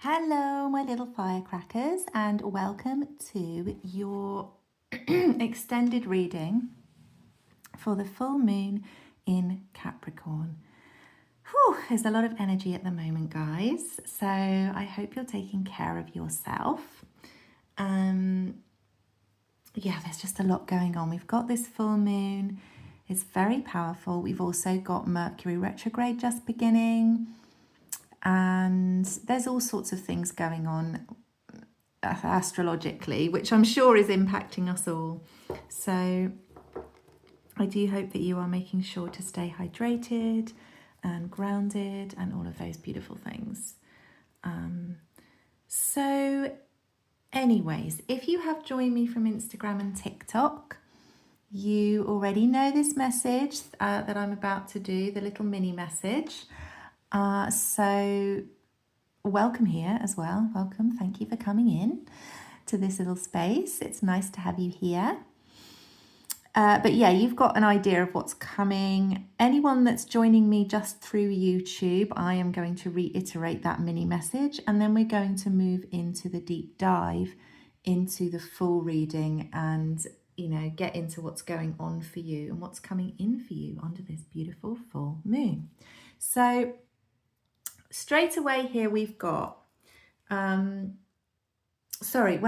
Hello, my little firecrackers, and welcome to your extended reading for the full moon in Capricorn. Whew, there's a lot of energy at the moment, guys, so I hope you're taking care of yourself. Yeah, there's just a lot going on. We've got this full moon. It's very powerful. We've also got Mercury retrograde just beginning. And there's all sorts of things going on astrologically, which I'm sure is impacting us all. So I do hope that you are making sure to stay hydrated and grounded and all of those beautiful things. So anyways, if you have joined me from Instagram and TikTok, you already know this message that I'm about to do, the little mini message. So welcome here as well. Welcome. Thank you for coming in to this little space. It's nice to have you here. But yeah, you've got an idea of what's coming. Anyone that's joining me just through YouTube, I am going to reiterate that mini message, and then we're going to move into the deep dive into the full reading and, you know, get into what's going on for you and what's coming in for you under this beautiful full moon. So straight away here we've got, when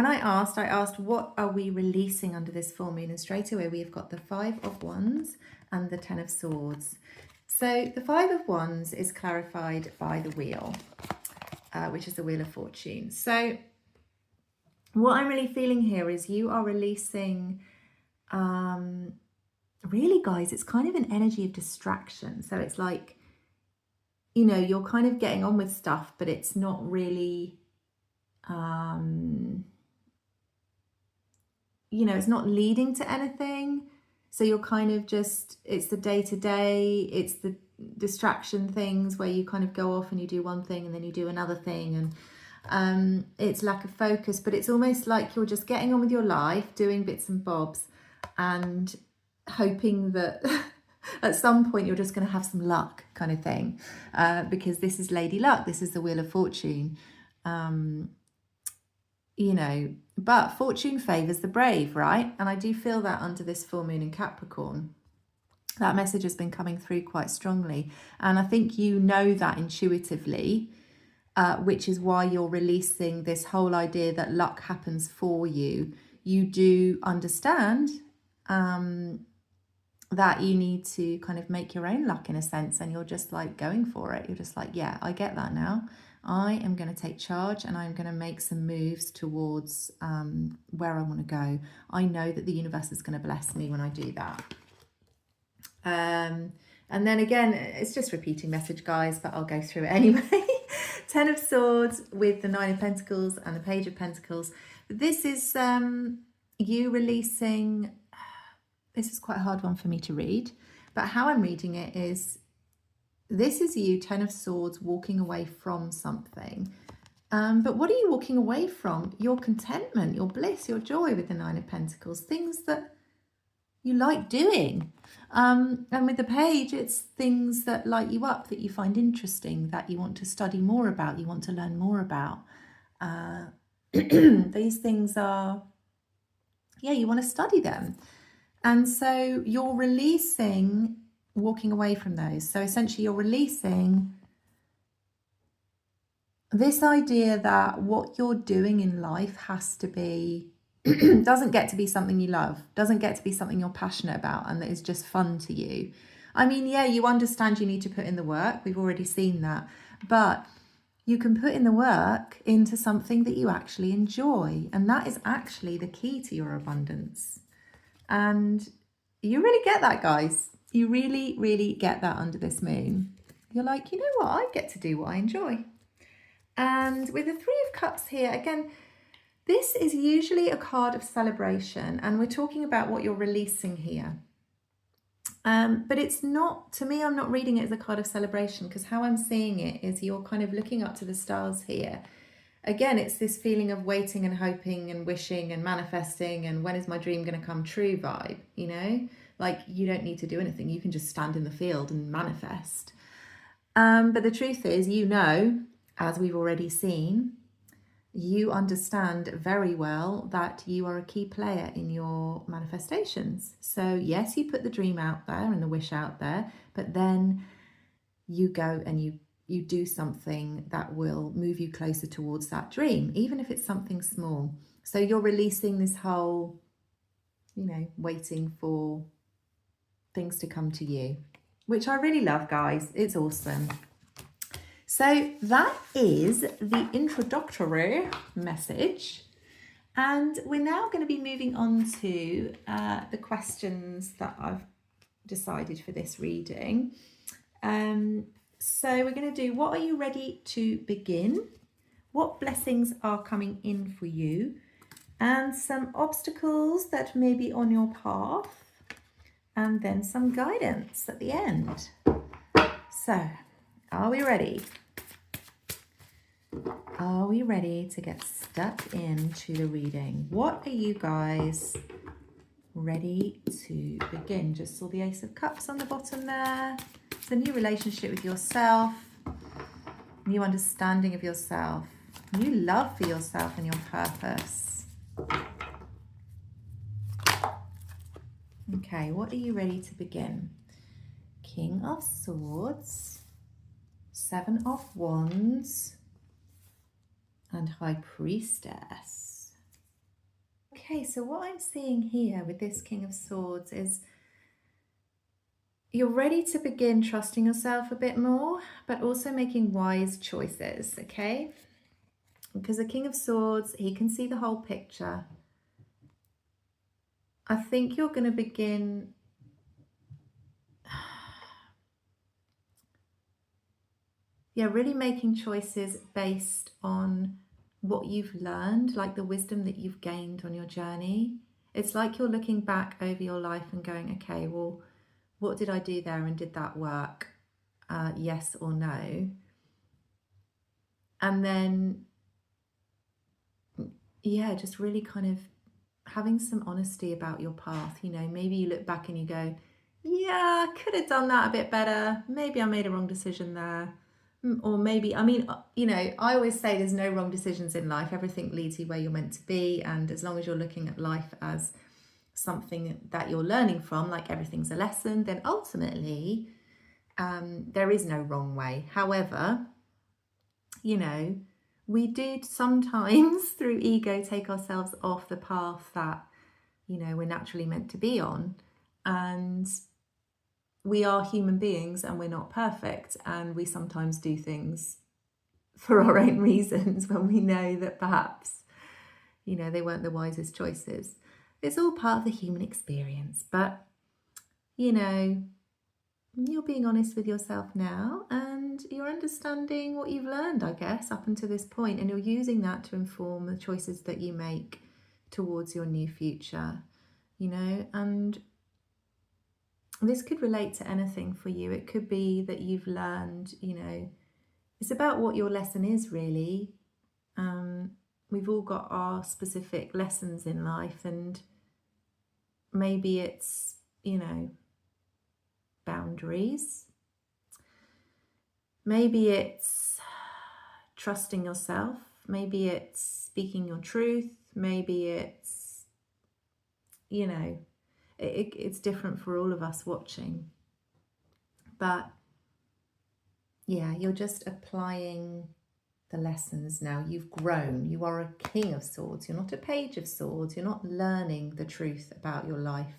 I asked what are we releasing under this full moon, and straight away we've got the 5 of Wands and the 10 of Swords. So the 5 of Wands is clarified by the wheel, which is the Wheel of Fortune. So what I'm really feeling here is you are releasing, really guys, it's kind of an energy of distraction. So it's like, you know, you're kind of getting on with stuff, but it's not really, you know, it's not leading to anything. So you're kind of just, it's the day-to-day, it's the distraction things where you kind of go off and you do one thing and then you do another thing. And it's lack of focus, but it's almost like you're just getting on with your life, doing bits and bobs and hoping that at some point you're just going to have some luck kind of thing, because this is Lady Luck, this is the Wheel of Fortune, you know, but fortune favors the brave, right? And I do feel that under this full moon in Capricorn, that message has been coming through quite strongly, and I think you know that intuitively, which is why you're releasing this whole idea that luck happens for you. You do understand that you need to kind of make your own luck in a sense, and you're just like going for it. You're just like, yeah, I get that now. I am going to take charge and I'm going to make some moves towards where I want to go. I know that the universe is going to bless me when I do that. And then again, it's just repeating message, guys, but I'll go through it anyway. 10 of Swords with the 9 of Pentacles and the Page of Pentacles. This is you releasing. This is quite a hard one for me to read, but how I'm reading it is, this is you, 10 of Swords, walking away from something. But what are you walking away from? Your contentment, your bliss, your joy with the 9 of Pentacles, things that you like doing. And with the Page, it's things that light you up, that you find interesting, that you want to study more about, you want to learn more about. These things are, yeah, you want to study them. And so you're releasing, walking away from those. So essentially you're releasing this idea that what you're doing in life has to be, doesn't get to be something you love, doesn't get to be something you're passionate about and that is just fun to you. I mean, yeah, you understand you need to put in the work. We've already seen that. But you can put in the work into something that you actually enjoy. And that is actually the key to your abundance. And you really get that, guys. You really, really get that under this moon. You're like, you know what? I get to do what I enjoy. And with the 3 of Cups here, again, this is usually a card of celebration. And we're talking about what you're releasing here. But it's not, to me, I'm not reading it as a card of celebration, because how I'm seeing it is you're kind of looking up to the stars here. Again, it's this feeling of waiting and hoping and wishing and manifesting and when is my dream going to come true vibe, you know? Like, you don't need to do anything. You can just stand in the field and manifest. But the truth is, you know, as we've already seen, you understand very well that you are a key player in your manifestations. So yes, you put the dream out there and the wish out there, but then you go and you do something that will move you closer towards that dream, even if it's something small. So you're releasing this whole, you know, waiting for things to come to you, which I really love, guys. It's awesome. So that is the introductory message. And we're now going to be moving on to the questions that I've decided for this reading. So we're going to do, what are you ready to begin? What blessings are coming in for you? And some obstacles that may be on your path. And then some guidance at the end. So, are we ready? Are we ready to get stuck into the reading? What are you guys ready to begin? Just saw the Ace of Cups on the bottom there. It's a new relationship with yourself, new understanding of yourself, new love for yourself and your purpose. Okay, what are you ready to begin? King of Swords, Seven of Wands, and High Priestess. Okay, so what I'm seeing here with this King of Swords is you're ready to begin trusting yourself a bit more, but also making wise choices, okay? Because the King of Swords, he can see the whole picture. I think you're going to begin really making choices based on what you've learned, like the wisdom that you've gained on your journey. It's like you're looking back over your life and going, okay, well, what did I do there and did that work? Yes or no? And then, yeah, just really kind of having some honesty about your path. You know, maybe you look back and you go, yeah, I could have done that a bit better. Maybe I made a wrong decision there. Or maybe, I mean, you know, I always say there's no wrong decisions in life. Everything leads you where you're meant to be. And as long as you're looking at life as something that you're learning from, like everything's a lesson, then ultimately there is no wrong way. However, you know, we do sometimes through ego take ourselves off the path that, you know, we're naturally meant to be on. And we are human beings and we're not perfect, and we sometimes do things for our own reasons when we know that perhaps, you know, they weren't the wisest choices. It's all part of the human experience, but, you know, you're being honest with yourself now and you're understanding what you've learned, I guess, up until this point, and you're using that to inform the choices that you make towards your new future, you know. And this could relate to anything for you. It could be that you've learned, you know, it's about what your lesson is, really. We've all got our specific lessons in life, and maybe it's, you know, boundaries. Maybe it's trusting yourself. Maybe it's speaking your truth. Maybe it's, you know, it's different for all of us watching. But yeah, you're just applying the lessons now. You've grown. You are a King of Swords. You're not a Page of Swords. You're not learning the truth about your life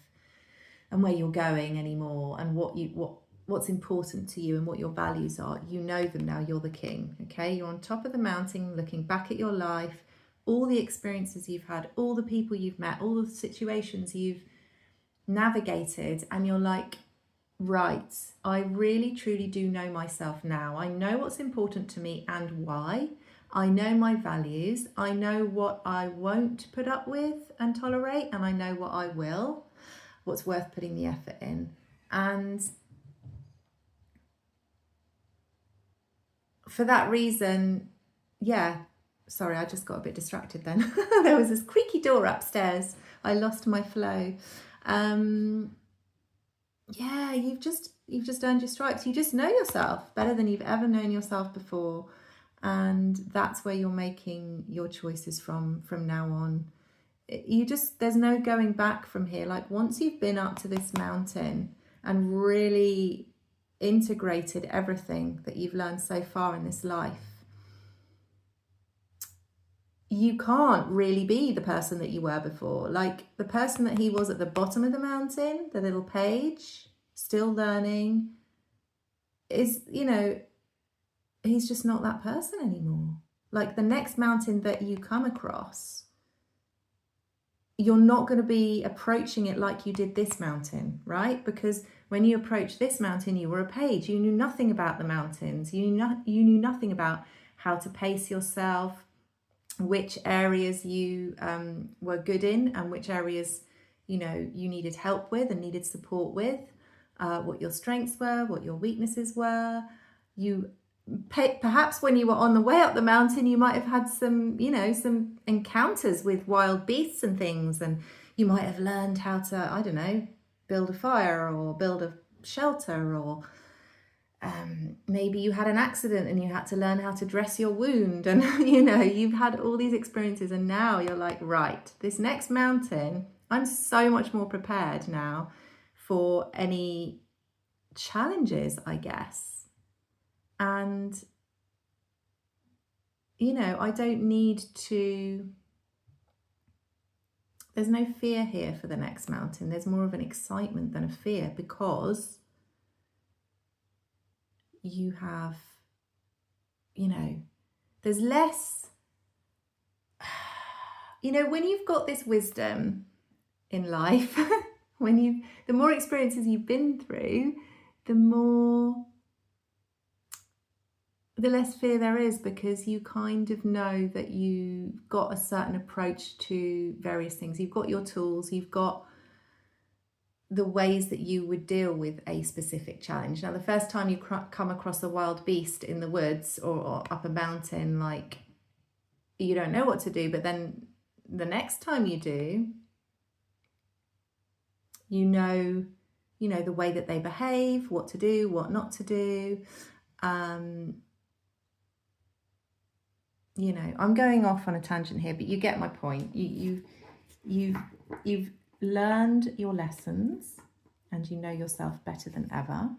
and where you're going anymore, and what's important to you and what your values are. You know them now. You're the king, okay? You're on top of the mountain looking back at your life, all the experiences you've had, all the people you've met, all the situations you've navigated, and you're like, right, I really truly do know myself now. I know what's important to me and why. I know my values. I know what I won't put up with and tolerate, and I know what I will, what's worth putting the effort in. And for that reason, yeah, sorry, I just got a bit distracted then. There was this creaky door upstairs. I lost my flow. Yeah, you've just earned your stripes. You just know yourself better than you've ever known yourself before. And that's where you're making your choices from now on. There's no going back from here. Like, once you've been up to this mountain and really integrated everything that you've learned so far in this life, you can't really be the person that you were before. Like, the person that he was at the bottom of the mountain, the little page, still learning, is, you know, he's just not that person anymore. Like, the next mountain that you come across, you're not going to be approaching it like you did this mountain, right? Because when you approached this mountain, you were a page. You knew nothing about the mountains. You knew nothing about how to pace yourself, which areas you were good in, and which areas, you know, you needed help with and needed support with, what your strengths were, what your weaknesses were. Perhaps when you were on the way up the mountain, you might have had some, you know, some encounters with wild beasts and things, and you might have learned how to, I don't know, build a fire or build a shelter, or maybe you had an accident and you had to learn how to dress your wound, and you know, you've had all these experiences, and now you're like, right, this next mountain, I'm so much more prepared now for any challenges, I guess. And, you know, I don't need to, there's no fear here for the next mountain. There's more of an excitement than a fear, because you have, you know, there's less, you know, when you've got this wisdom in life, the more experiences you've been through, the less fear there is, because you kind of know that you've got a certain approach to various things. You've got your tools, you've got the ways that you would deal with a specific challenge. Now, the first time you come across a wild beast in the woods or up a mountain, like, you don't know what to do, but then the next time you do, you know the way that they behave, what to do, what not to do. You know, I'm going off on a tangent here, but you get my point. You've learned your lessons, and you know yourself better than ever.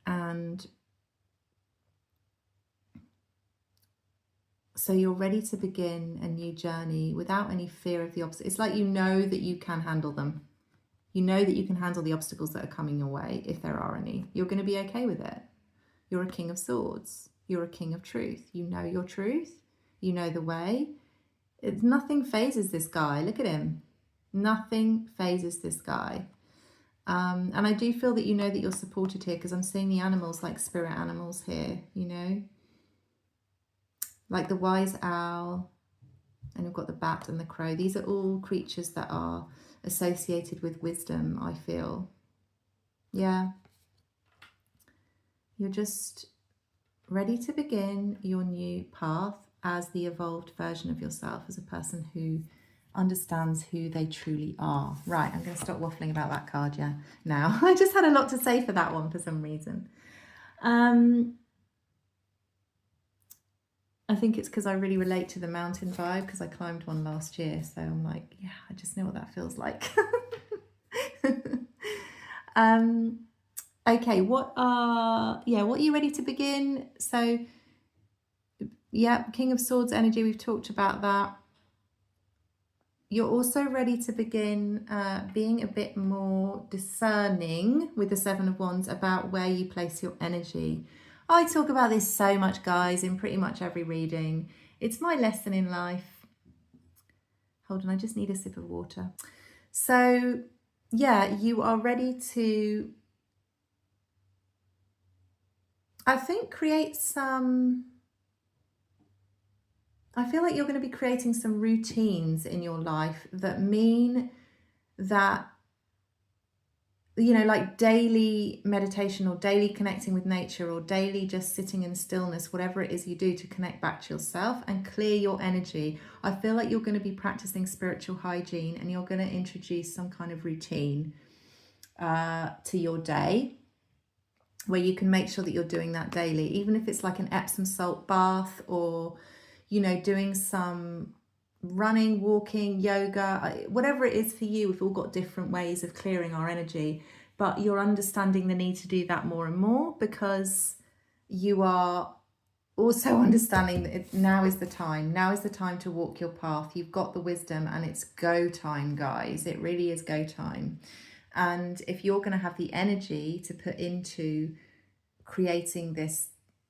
And so you're ready to begin a new journey without any fear of the obstacles. It's like, you know that you can handle them. You know that you can handle the obstacles that are coming your way, if there are any. You're going to be okay with it. You're a king of swords. You're a king of truth. You know your truth. You know the way. Nothing phases this guy. Look at him. Nothing phases this guy. And I do feel that you know that you're supported here, because I'm seeing the animals like spirit animals here, you know. Like the wise owl, and we've got the bat and the crow. These are all creatures that are associated with wisdom, I feel. Yeah. You're just ready to begin your new path as the evolved version of yourself, as a person who understands who they truly are. Right, I'm going to stop waffling about that card, now. I just had a lot to say for that one for some reason. I think it's because I really relate to the mountain vibe, because I climbed one last year, so I'm like, yeah, I just know what that feels like. Okay, what are you ready to begin? So, yeah, King of Swords energy, we've talked about that. You're also ready to begin being a bit more discerning with the Seven of Wands about where you place your energy. I talk about this so much, guys, in pretty much every reading. It's my lesson in life. Hold on, I just need a sip of water. So, yeah, you are ready to, I think, I feel like you're going to be creating some routines in your life that mean that, you know, like daily meditation, or daily connecting with nature, or daily just sitting in stillness, whatever it is you do to connect back to yourself and clear your energy. I feel like you're going to be practicing spiritual hygiene, and you're going to introduce some kind of routine to your day. where you can make sure that you're doing that daily, even if it's like an Epsom salt bath, or, you know, doing some running, walking, yoga, whatever it is for you. We've all got different ways of clearing our energy, but you're understanding the need to do that more and more, because you are also understanding that now is the time. Now is the time to walk your path. You've got the wisdom, and it's go time, guys. It really is go time. And if you're going to have the energy to put into creating this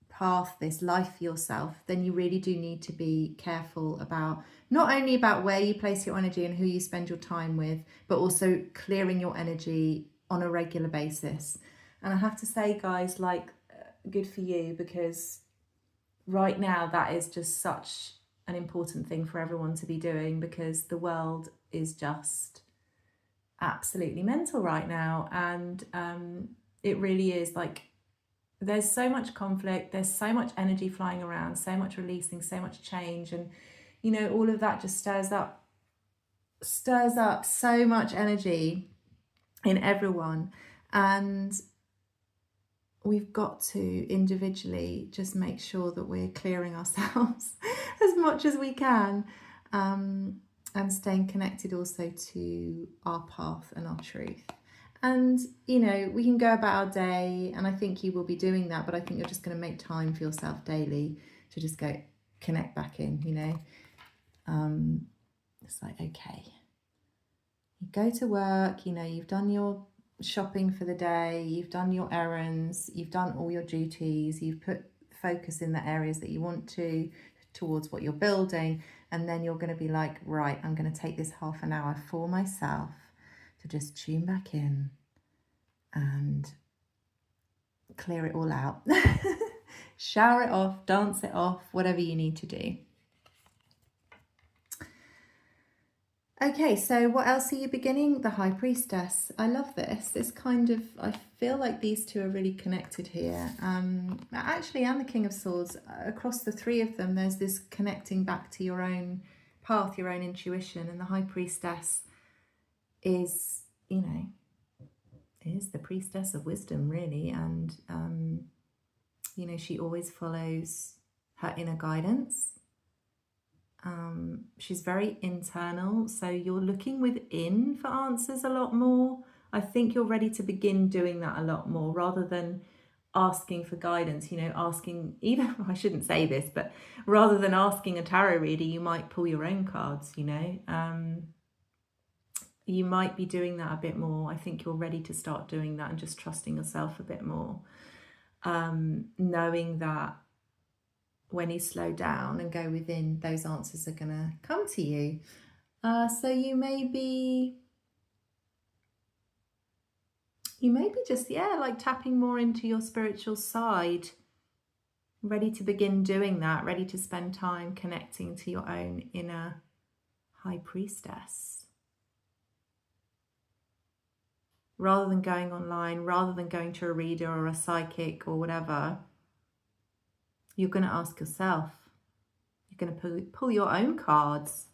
path, this life for yourself, then you really do need to be careful about not only about where you place your energy and who you spend your time with, but also clearing your energy on a regular basis. And I have to say, guys, like, good for you, because right now that is just such an important thing for everyone to be doing, because the world is just absolutely mental right now. And it really is, like, there's so much conflict, there's so much energy flying around, so much releasing, so much change, and you know, all of that just stirs up so much energy in everyone. And we've got to individually just make sure that we're clearing ourselves as much as we can, and staying connected also to our path and our truth. And, you know, we can go about our day, and I think you will be doing that, but I think you're just going to make time for yourself daily to just go connect back in, you know. It's like, okay, you go to work, you know, you've done your shopping for the day, you've done your errands, you've done all your duties, you've put focus in the areas that you want to towards what you're building, and then you're going to be like, right, I'm going to take this half an hour for myself to just tune back in and clear it all out. Shower it off, dance it off, whatever you need to do. Okay, so what else are you beginning? The High Priestess. I love this. This kind of, I feel like these two are really connected here. Actually, and the King of Swords. Across the three of them, there's this connecting back to your own path, your own intuition. And the High Priestess is, you know, is the priestess of wisdom, really. And, you know, she always follows her inner guidance. She's very internal, so you're looking within for answers a lot more. I think you're ready to begin doing that a lot more, rather than asking for guidance, you know, asking, even, I shouldn't say this, but rather than asking a tarot reader, you might pull your own cards, you know. You might be doing that a bit more. I think you're ready to start doing that and just trusting yourself a bit more, knowing that when you slow down and go within, those answers are going to come to you. So you may be just, yeah, like tapping more into your spiritual side, ready to begin doing that, ready to spend time connecting to your own inner High Priestess. Rather than going online, rather than going to a reader or a psychic or whatever, you're going to ask yourself. You're going to pull your own cards.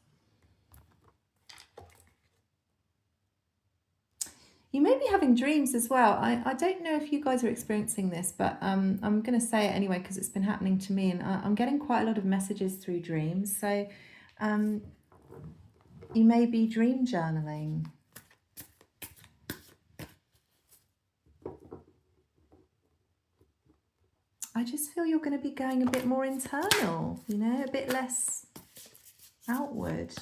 You may be having dreams as well. I don't know if you guys are experiencing this, but I'm going to say it anyway because it's been happening to me, and I'm getting quite a lot of messages through dreams. So you may be dream journaling. I just feel you're going to be going a bit more internal, you know, a bit less outward.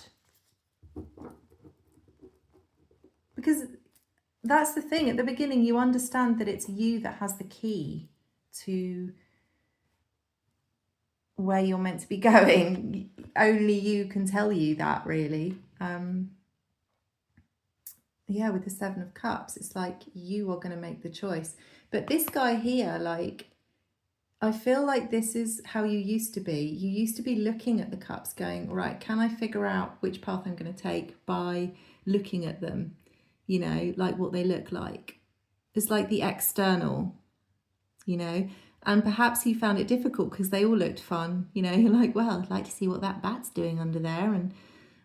Because that's the thing, at the beginning you understand that it's you that has the key to where you're meant to be going. Only you can tell you that, really. Yeah, with the Seven of Cups, it's like you are going to make the choice. But this guy here, like, I feel like this is how you used to be. You used to be looking at the cups going, right, can I figure out which path I'm going to take by looking at them, you know, like what they look like. It's like the external, you know, and perhaps you found it difficult because they all looked fun, you know, you're like, well, I'd like to see what that bat's doing under there. And,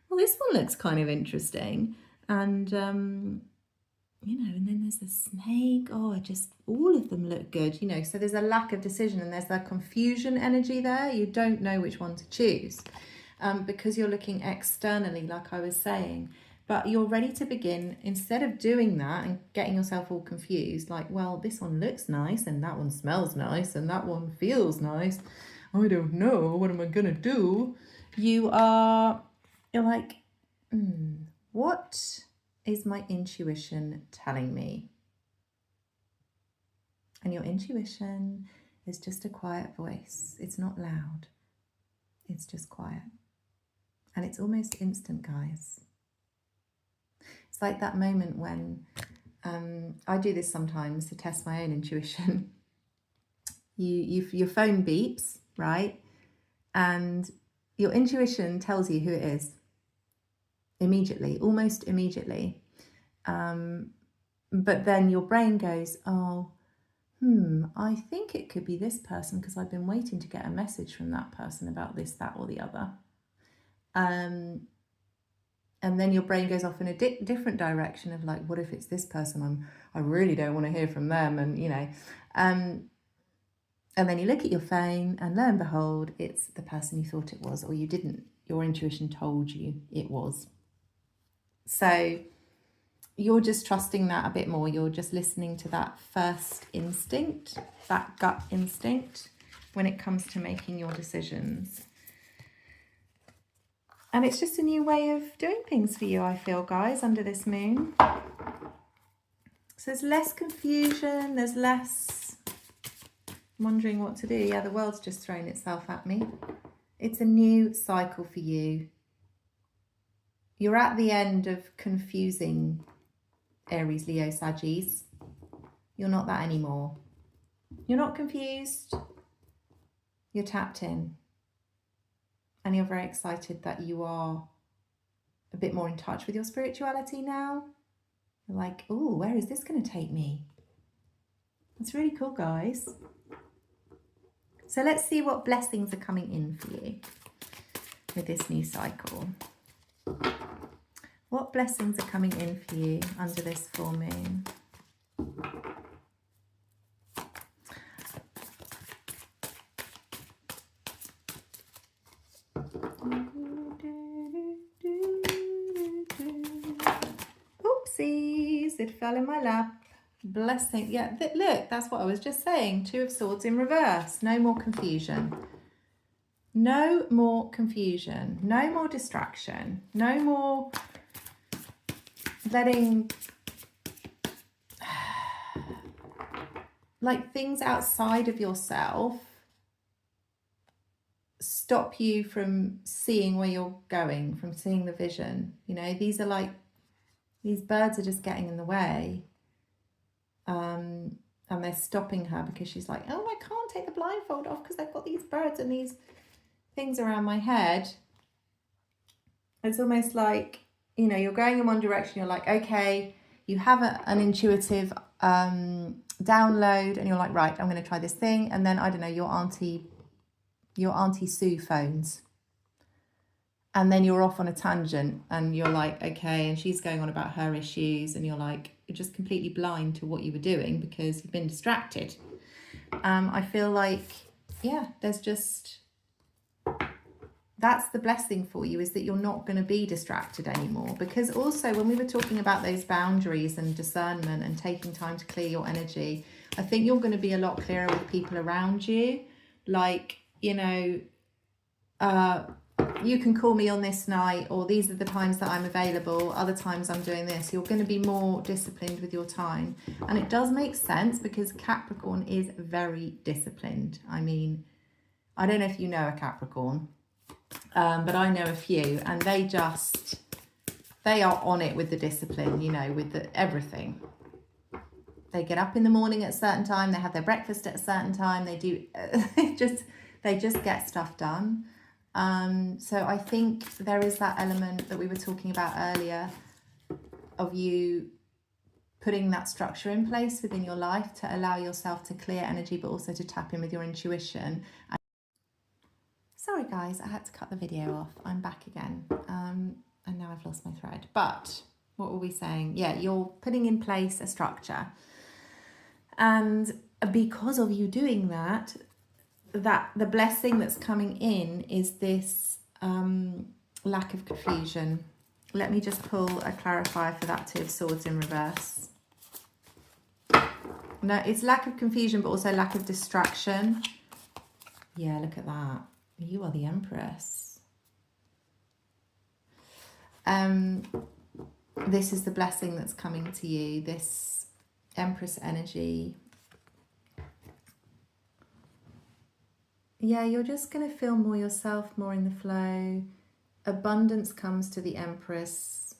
well, this one looks kind of interesting. And you know, and then there's the snake. Oh, just all of them look good, you know. So there's a lack of decision and there's that confusion energy there. You don't know which one to choose because you're looking externally, like I was saying. But you're ready to begin. Instead of doing that and getting yourself all confused, like, well, this one looks nice and that one smells nice and that one feels nice. I don't know. What am I going to do? You're like, what is my intuition telling me? And your intuition is just a quiet voice. It's not loud. It's just quiet. And it's almost instant, guys. It's like that moment when I do this sometimes to test my own intuition. Your phone beeps, right? And your intuition tells you who it is immediately, almost immediately. But then your brain goes, oh, I think it could be this person because I've been waiting to get a message from that person about this, that, or the other. And then your brain goes off in a different direction of like, what if it's this person? I really don't want to hear from them. And, you know, and then you look at your phone and lo and behold, it's the person you thought it was, or you didn't. Your intuition told you it was. So you're just trusting that a bit more. You're just listening to that first instinct, that gut instinct when it comes to making your decisions. And it's just a new way of doing things for you, I feel, guys, under this moon. So there's less confusion, there's less wondering what to do. Yeah, the world's just thrown itself at me. It's a new cycle for you. You're at the end of confusing Aries, Leo, Sagittarius. You're not that anymore. You're not confused. You're tapped in. And you're very excited that you are a bit more in touch with your spirituality now. You're like, oh, where is this going to take me? It's really cool, guys. So let's see what blessings are coming in for you with this new cycle. What blessings are coming in for you under this full moon? Oopsies, it fell in my lap. Blessing. Yeah, look, that's what I was just saying. Two of Swords in reverse. No more confusion. No more confusion. No more distraction. No more letting like things outside of yourself stop you from seeing where you're going, from seeing the vision. You know, these are like, these birds are just getting in the way. And they're stopping her because she's like, oh, I can't take the blindfold off because I've got these birds and these things around my head. It's almost like, you know, you're going in one direction, you're like, okay, you have an intuitive download and you're like, right, I'm going to try this thing. And then, I don't know, your auntie Sue phones. And then you're off on a tangent and you're like, okay, and she's going on about her issues and you're like, you're just completely blind to what you were doing because you've been distracted. I feel like, yeah, there's just, that's the blessing for you, is that you're not going to be distracted anymore. Because also when we were talking about those boundaries and discernment and taking time to clear your energy, I think you're going to be a lot clearer with people around you. Like, you know, you can call me on this night, or these are the times that I'm available, other times I'm doing this. You're going to be more disciplined with your time. And it does make sense because Capricorn is very disciplined. I mean, I don't know if you know a Capricorn, but I know a few, and they are on it with the discipline, you know, with the everything. They get up in the morning at a certain time, they have their breakfast at a certain time, they do, they just get stuff done. So I think there is that element that we were talking about earlier of you putting that structure in place within your life to allow yourself to clear energy, but also to tap in with your intuition. Sorry guys, I had to cut the video off. I'm back again. And now I've lost my thread. But What were we saying? Yeah, you're putting in place a structure. And because of you doing that, the blessing that's coming in is this lack of confusion. Let me just pull a clarifier for that Two of Swords in reverse. No, it's lack of confusion, but also lack of distraction. Yeah, look at that. You are the Empress. This is the blessing that's coming to you, this Empress energy. Yeah, you're just going to feel more yourself, more in the flow. Abundance comes to the Empress.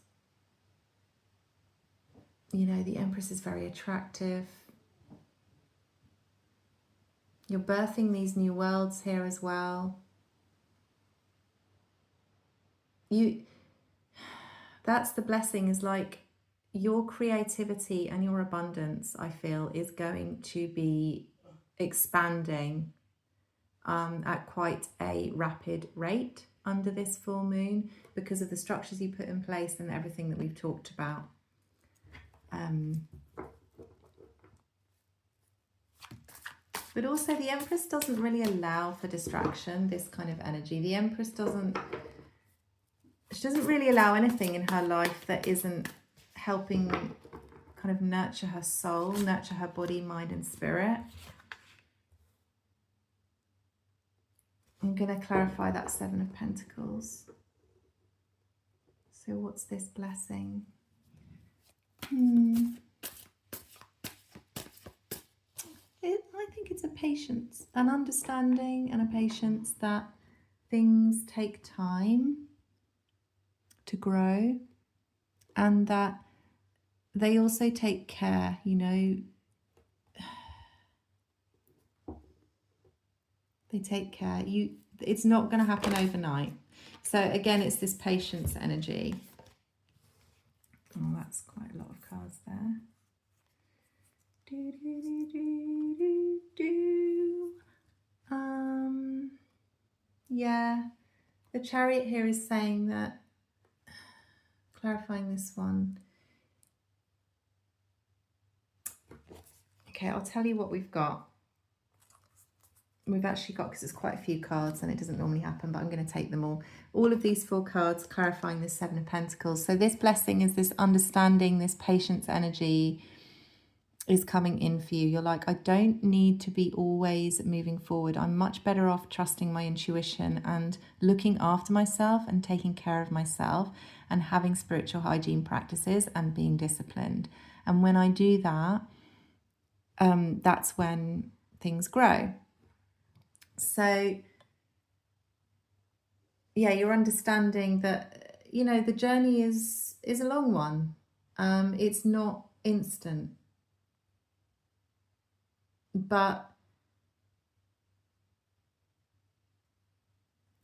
You know, the Empress is very attractive. You're birthing these new worlds here as well. That's the blessing, is like your creativity and your abundance, I feel, is going to be expanding at quite a rapid rate under this full moon because of the structures you put in place and everything that we've talked about. But also the Empress doesn't really allow for distraction, this kind of energy. The Empress doesn't really allow anything in her life that isn't helping kind of nurture her soul, nurture her body, mind and spirit. I'm going to clarify that Seven of Pentacles. So what's this blessing? I think it's a patience, an understanding and a patience that things take time to grow and that they also take care, you know. They take care. It's not going to happen overnight. So again, it's this patience energy. Oh, that's quite a lot of cards there. Yeah, the Chariot here is saying that, clarifying this one. Okay, I'll tell you what we've got. We've actually got, because it's quite a few cards and it doesn't normally happen, but I'm going to take them all. All of these 4 cards clarifying the Seven of Pentacles. So this blessing is this understanding, this patience energy is coming in for you. You're like, I don't need to be always moving forward. I'm much better off trusting my intuition and looking after myself and taking care of myself and having spiritual hygiene practices and being disciplined. And when I do that, that's when things grow. So, yeah, you're understanding that, you know, the journey is a long one. It's not instant. But,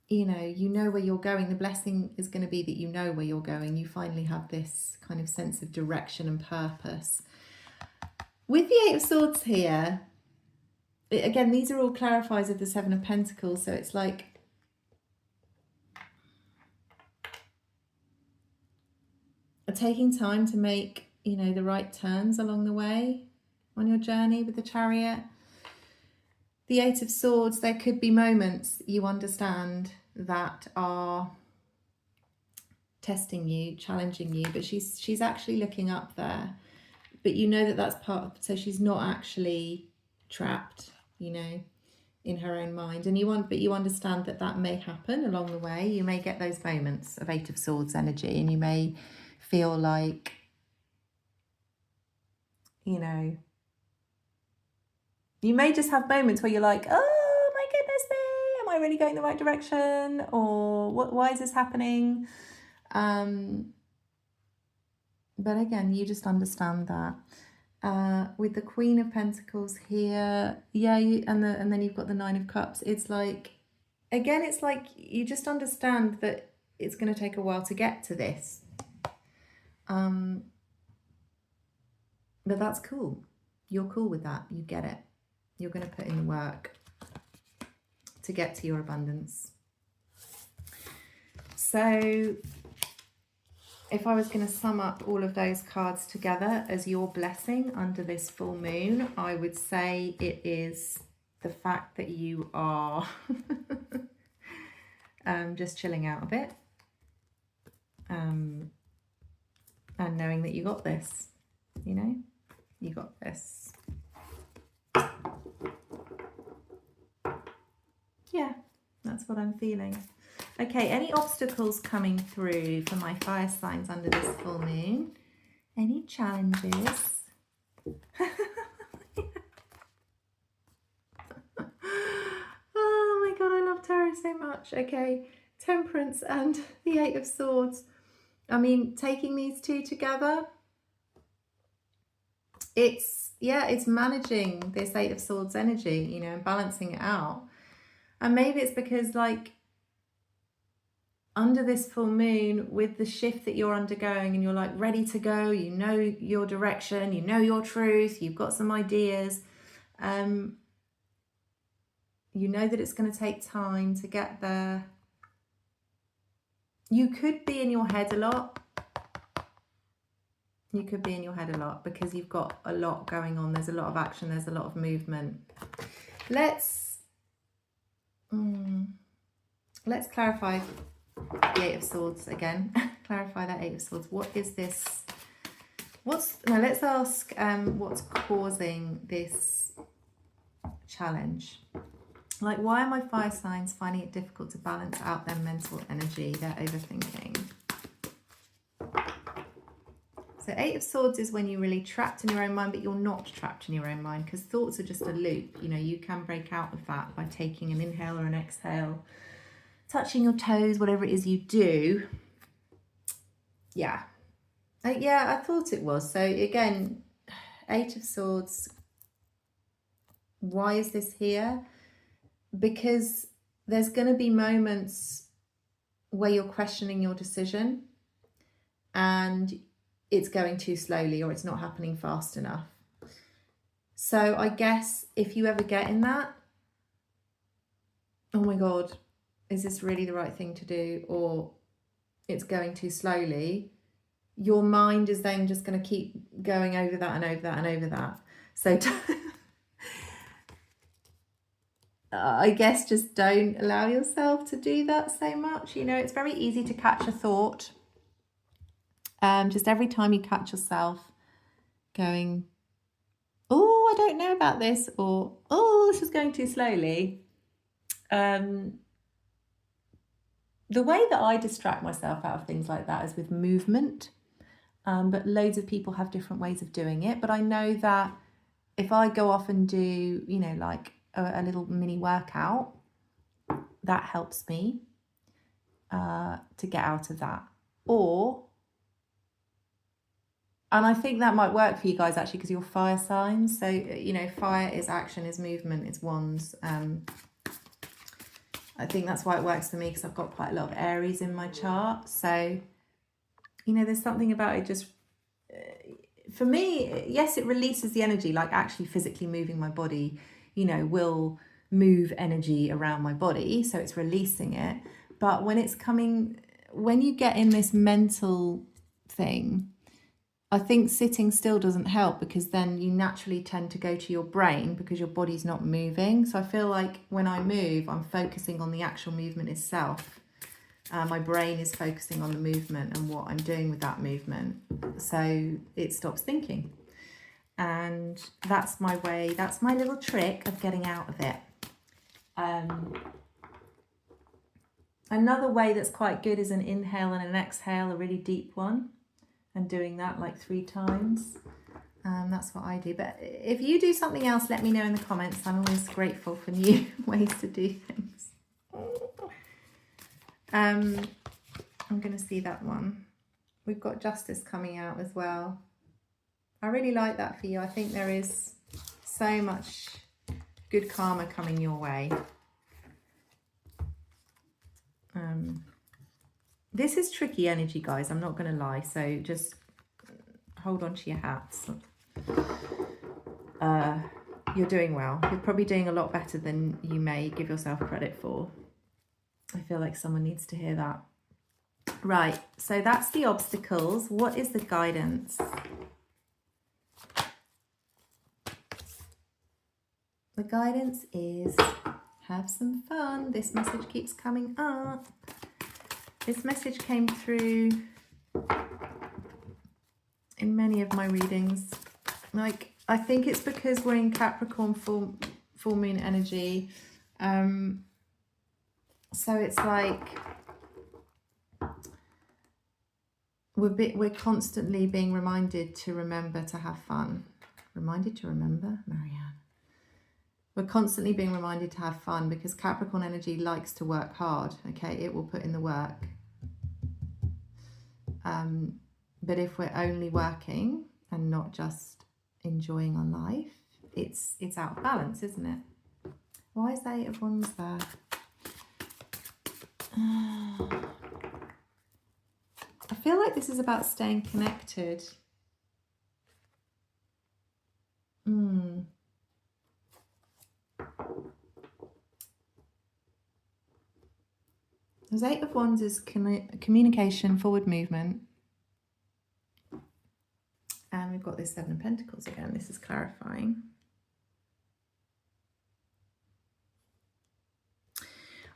you know where you're going. The blessing is going to be that you know where you're going. You finally have this kind of sense of direction and purpose. With the Eight of Swords here, again, these are all clarifiers of the Seven of Pentacles. So it's like, taking time to make, you know, the right turns along the way on your journey with the Chariot. The Eight of Swords, there could be moments you understand that are testing you, challenging you, but she's actually looking up there. But you know that that's part of, so she's not actually trapped, you know, in her own mind. And you understand that that may happen along the way. You may get those moments of Eight of Swords energy, and you may feel like, you know, you may just have moments where you're like, oh my goodness me, am I really going the right direction? Or why is this happening? But again, you just understand that. With the Queen of Pentacles here, yeah, and then you've got the Nine of Cups. It's like, again, it's like you just understand that it's going to take a while to get to this. But that's cool. You're cool with that. You get it. You're going to put in the work to get to your abundance. So if I was going to sum up all of those cards together as your blessing under this full moon, I would say it is the fact that you are just chilling out a bit, and knowing that you got this, you know, you got this. Yeah, that's what I'm feeling. Okay, any obstacles coming through for my fire signs under this full moon? Any challenges? Oh my god, I love tarot so much. Okay, Temperance and the Eight of Swords. I mean, taking these two together, it's managing this Eight of Swords energy, you know, and balancing it out. And maybe it's because, like, under this full moon, with the shift that you're undergoing and you're like ready to go, you know your direction, you know your truth, you've got some ideas, you know that it's going to take time to get there. You could be in your head a lot. You could be in your head a lot because you've got a lot going on. There's a lot of action, there's a lot of movement. Let's clarify the Eight of Swords again. Clarify that Eight of Swords. What is this? Let's ask what's causing this challenge. Like, why are my fire signs finding it difficult to balance out their mental energy? They're overthinking. So Eight of Swords is when you're really trapped in your own mind, but you're not trapped in your own mind because thoughts are just a loop. You know, you can break out of that by taking an inhale or an exhale, touching your toes, whatever it is you do. Yeah, I thought it was. So again, Eight of Swords. Why is this here? Because there's going to be moments where you're questioning your decision and it's going too slowly or it's not happening fast enough. So I guess if you ever get in that, oh my God, is this really the right thing to do? Or it's going too slowly, your mind is then just going to keep going over that and over that and over that. So I guess just don't allow yourself to do that so much. You know, it's very easy to catch a thought. Just every time you catch yourself going, oh, I don't know about this, or oh, this is going too slowly. The way that I distract myself out of things like that is with movement. But loads of people have different ways of doing it. But I know that if I go off and do, you know, like a little mini workout, that helps me to get out of that. And I think that might work for you guys actually because you're fire signs. So, you know, fire is action, is movement, it's wands. I think that's why it works for me because I've got quite a lot of Aries in my chart. So, you know, there's something about it just, for me, yes, it releases the energy, like actually physically moving my body, you know, will move energy around my body. So it's releasing it. But when it's coming, when you get in this mental thing, I think sitting still doesn't help because then you naturally tend to go to your brain because your body's not moving. So I feel like when I move, I'm focusing on the actual movement itself. My brain is focusing on the movement and what I'm doing with that movement. So it stops thinking. And that's my way, that's my little trick of getting out of it. Another way that's quite good is an inhale and an exhale, a really deep one. And doing that like 3 times. That's what I do. But if you do something else, let me know in the comments. I'm always grateful for new ways to do things. I'm going to see that one. We've got Justice coming out as well. I really like that for you. I think there is so much good karma coming your way. This is tricky energy, guys. I'm not going to lie. So just hold on to your hats. You're doing well. You're probably doing a lot better than you may give yourself credit for. I feel like someone needs to hear that. Right, so that's the obstacles. What is the guidance? The guidance is have some fun. This message keeps coming up. This message came through in many of my readings. Like, I think it's because we're in Capricorn full moon energy. So it's like we're constantly being reminded to remember to have fun. Reminded to remember, Marianne. We're constantly being reminded to have fun because Capricorn energy likes to work hard. Okay, it will put in the work. But if we're only working and not just enjoying our life, it's out of balance, isn't it? Why is the Eight of Wands there? I feel like this is about staying connected. There's Eight of Wands is communication, forward movement. And we've got this Seven of Pentacles again. This is clarifying.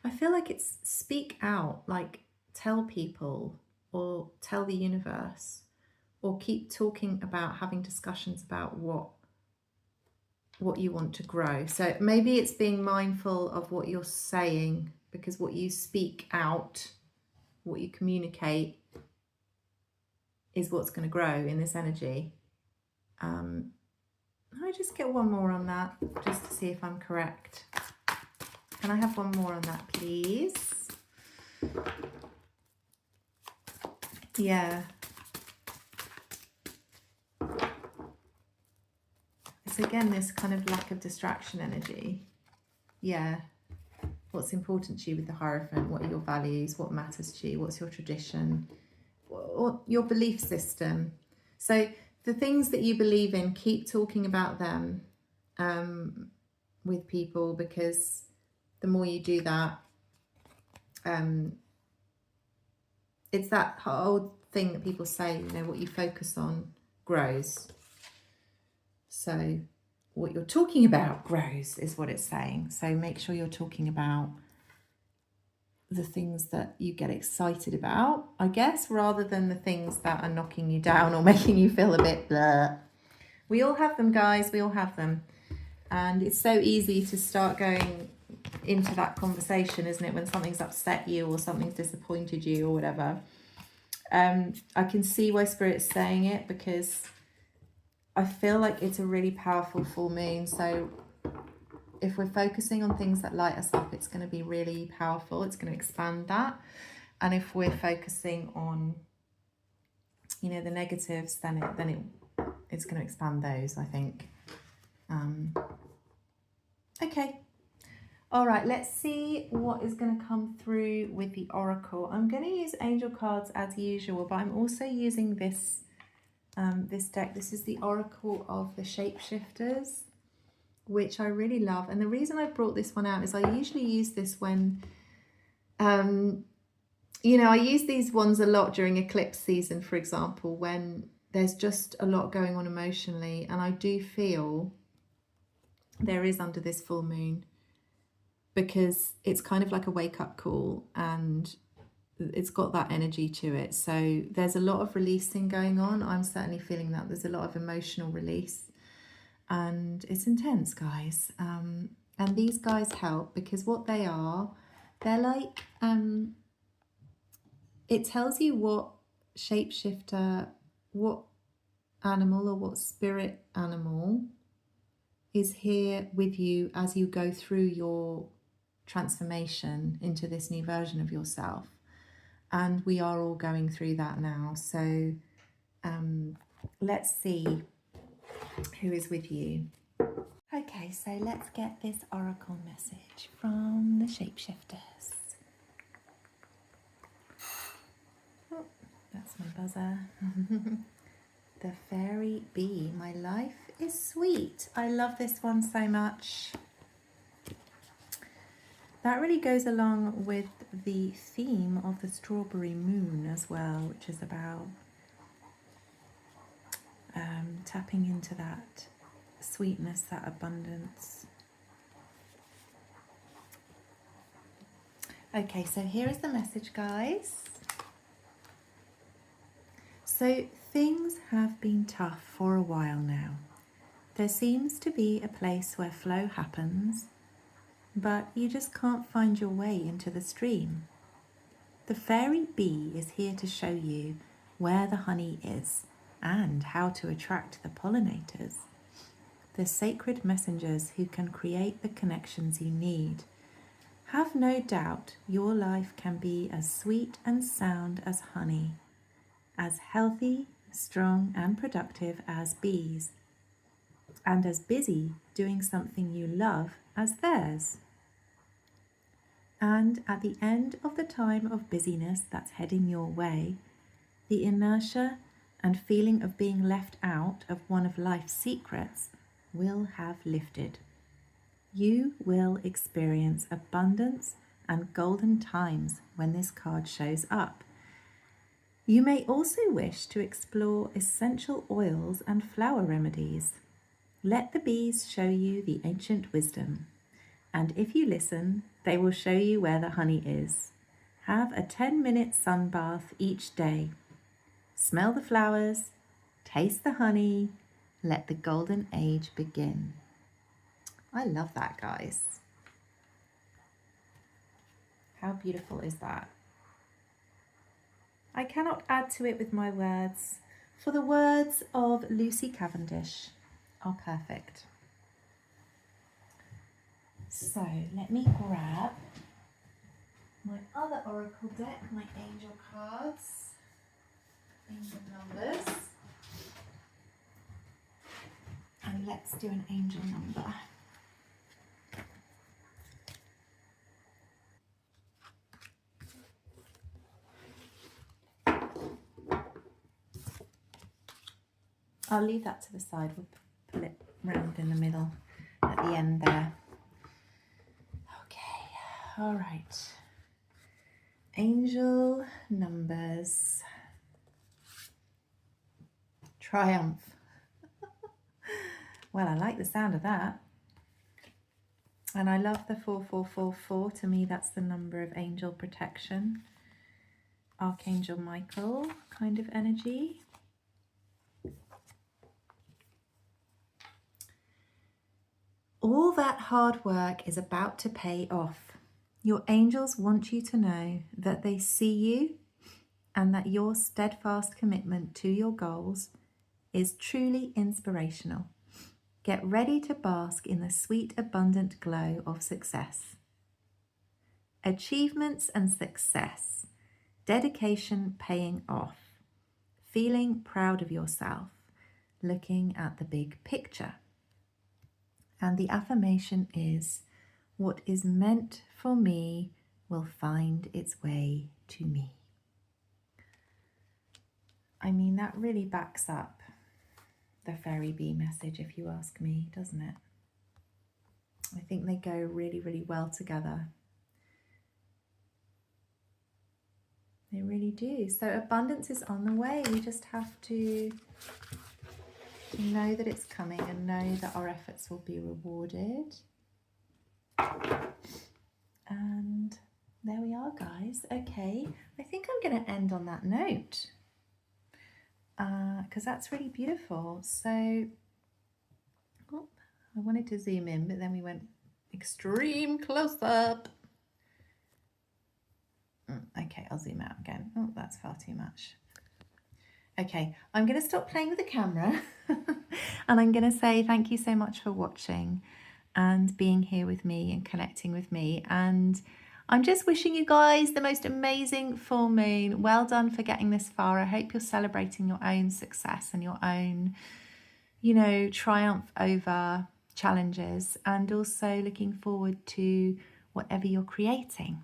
I feel like it's speak out, like tell people or tell the universe or keep talking about, having discussions about what you want to grow. So maybe it's being mindful of what you're saying, because what you speak out, what you communicate is what's going to grow in this energy. I just get one more on that just to see if I'm correct. Can I have one more on that, please? Yeah. It's again this kind of lack of distraction energy. Yeah. What's important to you with the Hierophant? What are your values? What matters to you? What's your tradition? What your belief system? So the things that you believe in, keep talking about them with people, because the more you do that, it's that whole thing that people say, you know, what you focus on grows. So what you're talking about grows is what it's saying. So make sure you're talking about the things that you get excited about, I guess, rather than the things that are knocking you down or making you feel a bit blah. We all have them, guys. We all have them. And it's so easy to start going into that conversation, isn't it, when something's upset you or something's disappointed you or whatever. I can see why Spirit's saying it, because I feel like it's a really powerful full moon. So if we're focusing on things that light us up, it's going to be really powerful. It's going to expand that. And if we're focusing on, you know, the negatives, then it's going to expand those, I think. Okay. All right, let's see what is going to come through with the Oracle. I'm going to use angel cards as usual, but I'm also using this this deck. This is the Oracle of the Shapeshifters, which I really love. And the reason I brought this one out is I usually use this when, you know, I use these ones a lot during eclipse season, for example, when there's just a lot going on emotionally. And I do feel there is under this full moon, because it's kind of like a wake-up call and it's got that energy to it. So there's a lot of releasing going on. I'm certainly feeling that. There's a lot of emotional release. And it's intense, guys. And these guys help, because what they are, they're like, it tells you what shapeshifter, what animal or what spirit animal is here with you as you go through your transformation into this new version of yourself. And we are all going through that now. So let's see who is with you. Okay, so let's get this oracle message from the Shapeshifters. Oh, that's my buzzer. The Fairy Bee. My life is sweet. I love this one so much. That really goes along with the theme of the strawberry moon as well, which is about tapping into that sweetness, that abundance. Okay, so here is the message, guys. So things have been tough for a while now. There seems to be a place where flow happens, but you just can't find your way into the stream. The fairy bee is here to show you where the honey is and how to attract the pollinators. The sacred messengers who can create the connections you need. Have no doubt your life can be as sweet and sound as honey, as healthy, strong and productive as bees, and as busy doing something you love as theirs. And at the end of the time of busyness that's heading your way, the inertia and feeling of being left out of one of life's secrets will have lifted. You will experience abundance and golden times when this card shows up. You may also wish to explore essential oils and flower remedies. Let the bees show you the ancient wisdom, and if you listen, they will show you where the honey is. Have a 10-minute sun bath each day. Smell the flowers, taste the honey, let the golden age begin. I love that, guys. How beautiful is that? I cannot add to it with my words, for the words of Lucy Cavendish are perfect. So let me grab my other oracle deck, my angel cards, angel numbers, and let's do an angel number. I'll leave that to the side. We'll pull it round in the middle at the end there. Okay, all right. Angel numbers. Triumph. Well, I like the sound of that. And I love the 4444. To me, that's the number of angel protection. Archangel Michael kind of energy. All that hard work is about to pay off. Your angels want you to know that they see you and that your steadfast commitment to your goals is truly inspirational. Get ready to bask in the sweet, abundant glow of success. Achievements and success. Dedication paying off. Feeling proud of yourself. Looking at the big picture. And the affirmation is, what is meant for me will find its way to me. I mean, that really backs up the fairy bee message, if you ask me, doesn't it? I think they go really, really well together. They really do. So abundance is on the way. We just have to know that it's coming and know that our efforts will be rewarded. And there we are, guys. Okay, I think I'm going to end on that note because that's really beautiful. So I wanted to zoom in, but then we went extreme close up. Okay, I'll zoom out again. Oh, that's far too much. Okay, I'm going to stop playing with the camera and I'm going to say thank you so much for watching and being here with me and connecting with me. And I'm just wishing you guys the most amazing full moon. Well done for getting this far. I hope you're celebrating your own success and your own, you know, triumph over challenges, and also looking forward to whatever you're creating.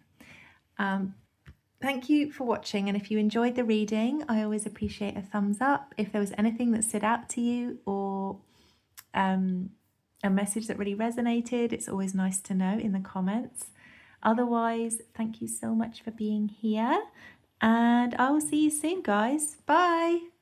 Thank you for watching, and if you enjoyed the reading, I always appreciate a thumbs up. If there was anything that stood out to you or a message that really resonated, it's always nice to know in the comments. Otherwise, thank you so much for being here, and I will see you soon, guys. Bye.